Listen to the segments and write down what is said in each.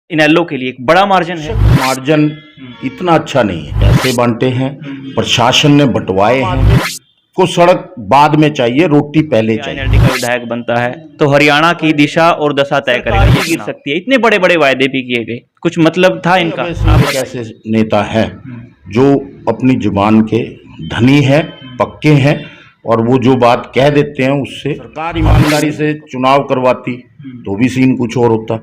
इनेलो के लिए एक बड़ा मार्जिन है। मार्जिन इतना अच्छा नहीं है, पैसे बांटे हैं, प्रशासन ने बंटवाए हैं। को सड़क बाद में चाहिए, रोटी पहले चाहिए। एनएलडी का विधायक बनता है तो हरियाणा की दिशा और दशा तय करेगा, ये गिर सकती है। इतने बड़े बड़े वायदे भी किए गए, कुछ मतलब था इनका। आप कैसे नेता है जो अपनी जुबान के धनी है, पक्के हैं, और वो जो बात कह देते हैं उससे सरकार ईमानदारी से चुनाव करवाती तो भी सीन कुछ और होता।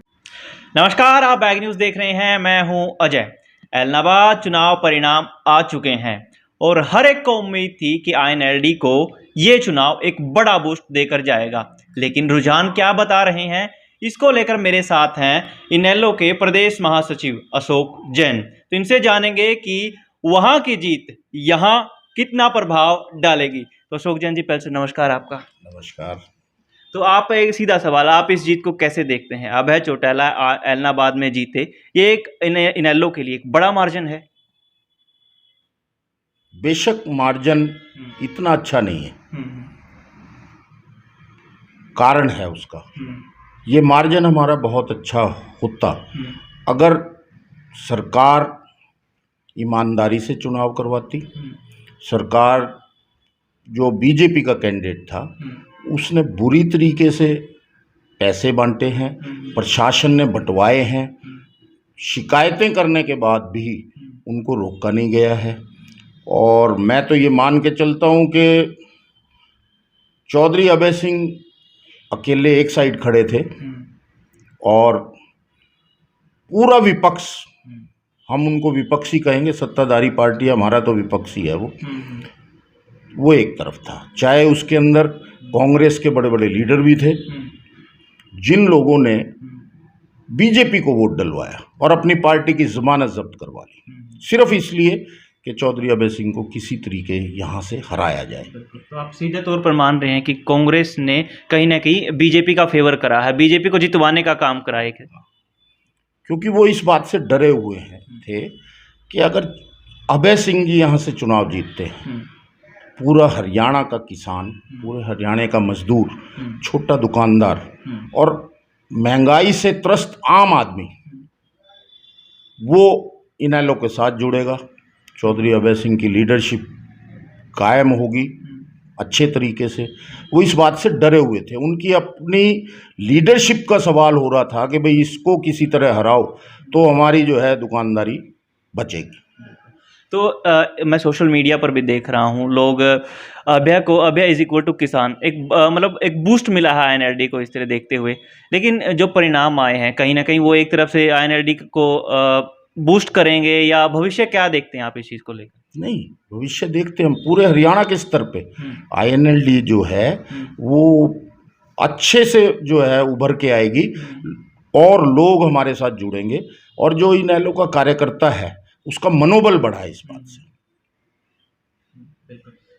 नमस्कार, आप बैग न्यूज देख रहे हैं, मैं हूं अजय। एलनाबाद चुनाव परिणाम आ चुके हैं और हर एक को उम्मीद थी कि आईएनएलडी को ये चुनाव एक बड़ा बूस्ट देकर जाएगा, लेकिन रुझान क्या बता रहे हैं इसको लेकर मेरे साथ हैं इनेलो के प्रदेश महासचिव अशोक जैन। तो इनसे जानेंगे कि वहां की जीत यहां कितना प्रभाव डालेगी। तो अशोक जैन जी, पहले से नमस्कार आपका। नमस्कार। तो आप, एक सीधा सवाल, आप इस जीत को कैसे देखते हैं? अभय चौटाला एलनाबाद में जीते, ये एक इनेलो के लिए एक बड़ा मार्जिन है। बेशक मार्जिन इतना अच्छा नहीं है, कारण है उसका। ये मार्जिन हमारा बहुत अच्छा होता अगर सरकार ईमानदारी से चुनाव करवाती। सरकार जो बीजेपी का कैंडिडेट था उसने बुरी तरीके से पैसे बांटे हैं, प्रशासन ने बंटवाए हैं, शिकायतें करने के बाद भी उनको रोका नहीं गया है। और मैं तो ये मान के चलता हूँ कि चौधरी अभय सिंह अकेले एक साइड खड़े थे और पूरा विपक्ष, हम उनको विपक्षी कहेंगे, सत्ताधारी पार्टी, हमारा तो विपक्षी है, वो एक तरफ था। चाहे उसके अंदर कांग्रेस के बड़े बड़े लीडर भी थे जिन लोगों ने बीजेपी को वोट डलवाया और अपनी पार्टी की जमानत जब्त करवा ली, सिर्फ इसलिए कि चौधरी अभय सिंह को किसी तरीके यहाँ से हराया जाए। तो आप सीधे तौर पर मान रहे हैं कि कांग्रेस ने कहीं ना कहीं बीजेपी का फेवर करा है, बीजेपी को जितवाने का काम करा है, क्योंकि वो इस बात से डरे हुए थे कि अगर अभय सिंह जी यहाँ से चुनाव जीतते हैं, पूरा हरियाणा का किसान, पूरे हरियाणा का मजदूर, छोटा दुकानदार और महंगाई से त्रस्त आम आदमी, वो इनेलो के साथ जुड़ेगा। चौधरी अभय सिंह की लीडरशिप कायम होगी अच्छे तरीके से। वो इस बात से डरे हुए थे, उनकी अपनी लीडरशिप का सवाल हो रहा था कि भाई इसको किसी तरह हराओ तो हमारी जो है दुकानदारी बचेगी। तो मैं सोशल मीडिया पर भी देख रहा हूँ, लोग अभय इज इक्वल टू किसान, एक मतलब एक बूस्ट मिला है आईएनएलडी को इस तरह देखते हुए। लेकिन जो परिणाम आए हैं कहीं ना कहीं वो एक तरफ से आईएनएलडी को बूस्ट करेंगे, या भविष्य क्या देखते हैं आप इस चीज़ को लेकर? नहीं, भविष्य देखते हैं हम पूरे हरियाणा के स्तर पे। आईएनएलडी जो है वो अच्छे से जो है उभर के आएगी और लोग हमारे साथ जुड़ेंगे, और जो इनेलो का कार्यकर्ता है उसका मनोबल बढ़ा है इस बात से।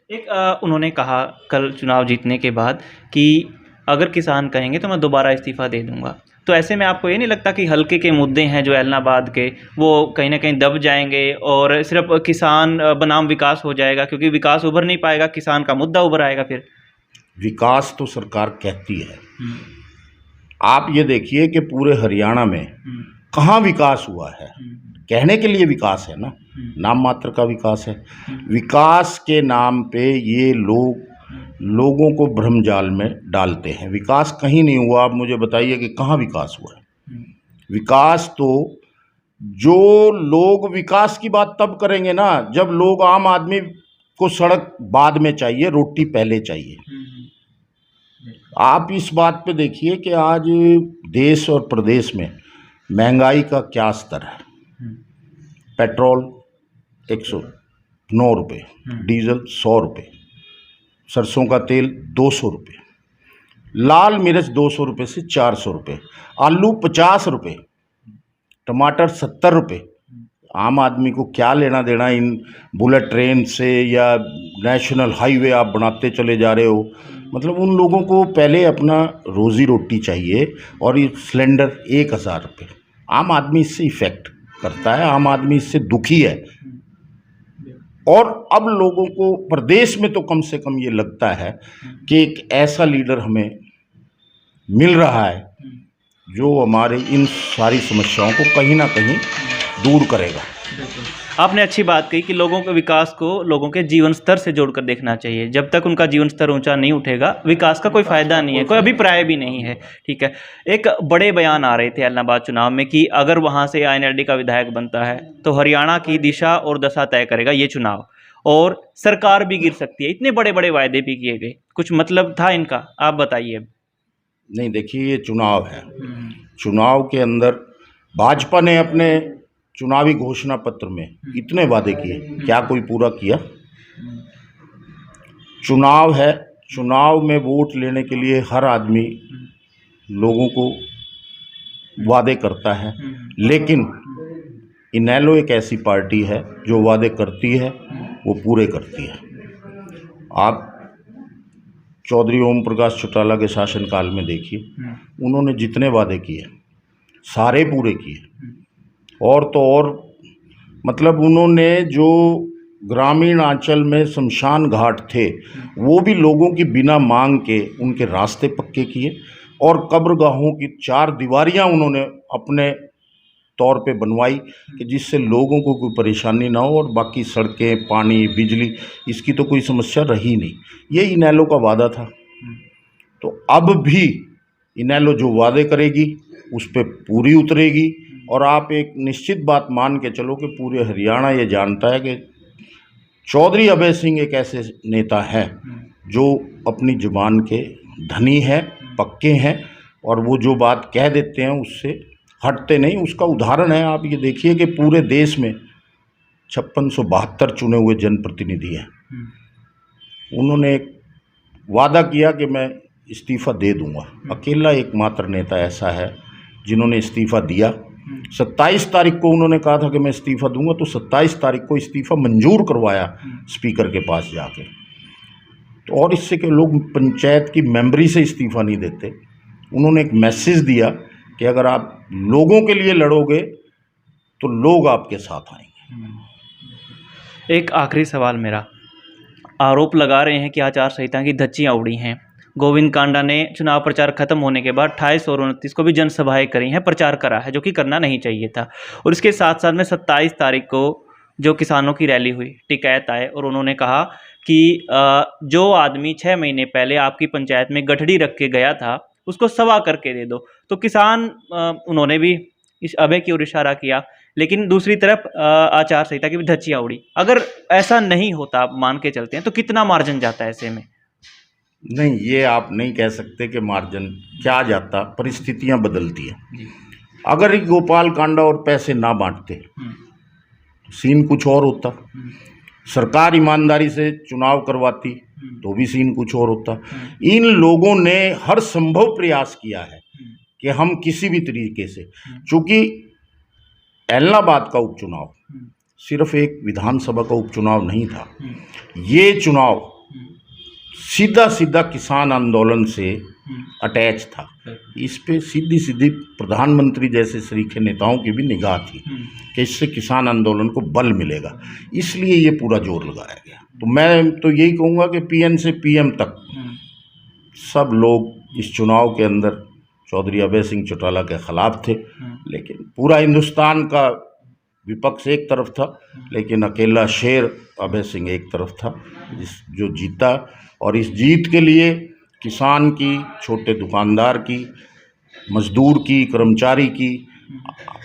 एक उन्होंने कहा कल चुनाव जीतने के बाद कि अगर किसान कहेंगे तो मैं दोबारा इस्तीफा दे दूंगा। तो ऐसे में आपको ये नहीं लगता कि हल्के के मुद्दे हैं जो एलनाबाद के, वो कहीं ना कहीं दब जाएंगे और सिर्फ किसान बनाम विकास हो जाएगा? क्योंकि विकास उभर नहीं पाएगा, किसान का मुद्दा उभर आएगा। फिर विकास तो सरकार कहती है, आप ये देखिए कि पूरे हरियाणा में कहाँ विकास हुआ है। कहने के लिए विकास है ना, नाम मात्र का विकास है। विकास के नाम पे ये लोगों को भ्रमजाल में डालते हैं। विकास कहीं नहीं हुआ। आप मुझे बताइए कि कहाँ विकास हुआ है? विकास तो जो लोग विकास की बात तब करेंगे ना जब लोग, आम आदमी को सड़क बाद में चाहिए, रोटी पहले चाहिए। आप इस बात पे देखिए कि आज देश और प्रदेश में महंगाई का क्या स्तर है। पेट्रोल 109 रुपये, डीजल 100 रुपये, सरसों का तेल 200 रुपये, लाल मिर्च 200 रुपये से 400 रुपये, आलू 50 रुपये, टमाटर 70 रुपये। आम आदमी को क्या लेना देना इन बुलेट ट्रेन से या नेशनल हाईवे आप बनाते चले जा रहे हो। मतलब उन लोगों को पहले अपना रोज़ी रोटी चाहिए, और ये सिलेंडर 1000 रुपये। आम आदमी इससे इफ़ेक्ट करता है, आम आदमी इससे दुखी है। और अब लोगों को प्रदेश में तो कम से कम ये लगता है कि एक ऐसा लीडर हमें मिल रहा है जो हमारे इन सारी समस्याओं को कहीं ना कहीं दूर करेगा। आपने अच्छी बात कही कि लोगों के विकास को लोगों के जीवन स्तर से जोड़कर देखना चाहिए। जब तक उनका जीवन स्तर ऊंचा नहीं उठेगा, विकास का कोई फायदा नहीं है, कोई अभिप्राय भी नहीं है। ठीक है, एक बड़े बयान आ रहे थे ऐलनाबाद चुनाव में कि अगर वहां से आईएनएलडी का विधायक बनता है तो हरियाणा की दिशा और दशा तय करेगा ये चुनाव, और सरकार भी गिर सकती है। इतने बड़े बड़े वायदे भी किए गए, कुछ मतलब था इनका? आप बताइए। नहीं, देखिए, ये चुनाव है। चुनाव के अंदर भाजपा ने अपने चुनावी घोषणा पत्र में इतने वादे किए, क्या कोई पूरा किया? चुनाव है, चुनाव में वोट लेने के लिए हर आदमी लोगों को वादे करता है, लेकिन इनेलो एक ऐसी पार्टी है जो वादे करती है वो पूरे करती है। आप चौधरी ओम प्रकाश चौटाला के शासनकाल में देखिए, उन्होंने जितने वादे किए सारे पूरे किए। और तो और मतलब उन्होंने जो ग्रामीण अंचल में शमशान घाट थे वो भी लोगों की बिना मांग के उनके रास्ते पक्के किए, और कब्रगाहों की 4 दीवारियां उन्होंने अपने तौर पे बनवाई कि जिससे लोगों को कोई परेशानी ना हो, और बाकी सड़कें, पानी, बिजली, इसकी तो कोई समस्या रही नहीं। ये इनेलो का वादा था। तो अब भी इनेलो जो वादे करेगी उस पर पूरी उतरेगी। और आप एक निश्चित बात मान के चलो कि पूरे हरियाणा ये जानता है कि चौधरी अभय सिंह एक ऐसे नेता हैं जो अपनी जुबान के धनी हैं, पक्के हैं, और वो जो बात कह देते हैं उससे हटते नहीं। उसका उदाहरण है, आप ये देखिए कि पूरे देश में 5672 चुने हुए जनप्रतिनिधि हैं। उन्होंने एक वादा किया कि मैं इस्तीफ़ा दे दूंगा। अकेला एकमात्र नेता ऐसा है जिन्होंने इस्तीफ़ा दिया। 27 तारीख को उन्होंने कहा था कि मैं इस्तीफ़ा दूंगा, तो 27 तारीख को इस्तीफ़ा मंजूर करवाया स्पीकर के पास जाके। तो और इससे कि लोग पंचायत की मेंबरी से इस्तीफ़ा नहीं देते, उन्होंने एक मैसेज दिया कि अगर आप लोगों के लिए लड़ोगे तो लोग आपके साथ आएंगे। एक आखिरी सवाल मेरा, आरोप लगा रहे हैं कि आचार संहिता की धज्जियां उड़ी हैं। गोविंद कांडा ने चुनाव प्रचार खत्म होने के बाद 28 और 29 को भी जनसभाएं करी हैं, प्रचार करा है, जो कि करना नहीं चाहिए था। और इसके साथ साथ में 27 तारीख को जो किसानों की रैली हुई, टिकैत आए और उन्होंने कहा कि जो आदमी 6 महीने पहले आपकी पंचायत में गठड़ी रख के गया था उसको सवा करके दे दो। तो किसान, उन्होंने भी इस अभय की ओर इशारा किया, लेकिन दूसरी तरफ आचार संहिता की भी धज्जियां उड़ी। अगर ऐसा नहीं होता, आप मान के चलते हैं, तो कितना मार्जिन जाता है ऐसे में? नहीं, ये आप नहीं कह सकते कि मार्जिन क्या जाता, परिस्थितियां बदलती हैं। अगर गोपाल कांडा और पैसे ना बांटते तो सीन कुछ और होता। सरकार ईमानदारी से चुनाव करवाती तो भी सीन कुछ और होता। इन लोगों ने हर संभव प्रयास किया है कि हम किसी भी तरीके से, चूंकि ऐलनाबाद का उपचुनाव सिर्फ एक विधानसभा का उपचुनाव नहीं था, ये चुनाव सीधा सीधा किसान आंदोलन से अटैच था। इस पे सीधी सीधी प्रधानमंत्री जैसे सरीखे नेताओं की भी निगाह थी कि इससे किसान आंदोलन को बल मिलेगा, इसलिए ये पूरा जोर लगाया गया। तो मैं तो यही कहूँगा कि पीएन से पीएम तक सब लोग इस चुनाव के अंदर चौधरी अभय सिंह चौटाला के खिलाफ थे, लेकिन पूरा हिंदुस्तान का विपक्ष एक तरफ था, लेकिन अकेला शेर अभय सिंह एक तरफ था जो जीता। और इस जीत के लिए किसान की, छोटे दुकानदार की, मजदूर की, कर्मचारी की,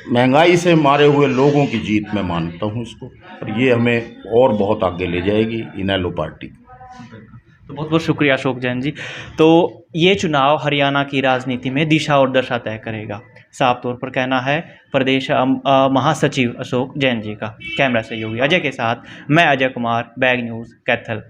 महंगाई से मारे हुए लोगों की जीत मैं मानता हूँ इसको, और ये हमें और बहुत आगे ले जाएगी इनेलो पार्टी। तो बहुत बहुत शुक्रिया अशोक जैन जी। तो ये चुनाव हरियाणा की राजनीति में दिशा और दशा तय करेगा, साफ तौर पर कहना है प्रदेश महासचिव अशोक जैन जी का। कैमरा सहयोगी अजय के साथ मैं अजय कुमार, बैग न्यूज़, कैथल।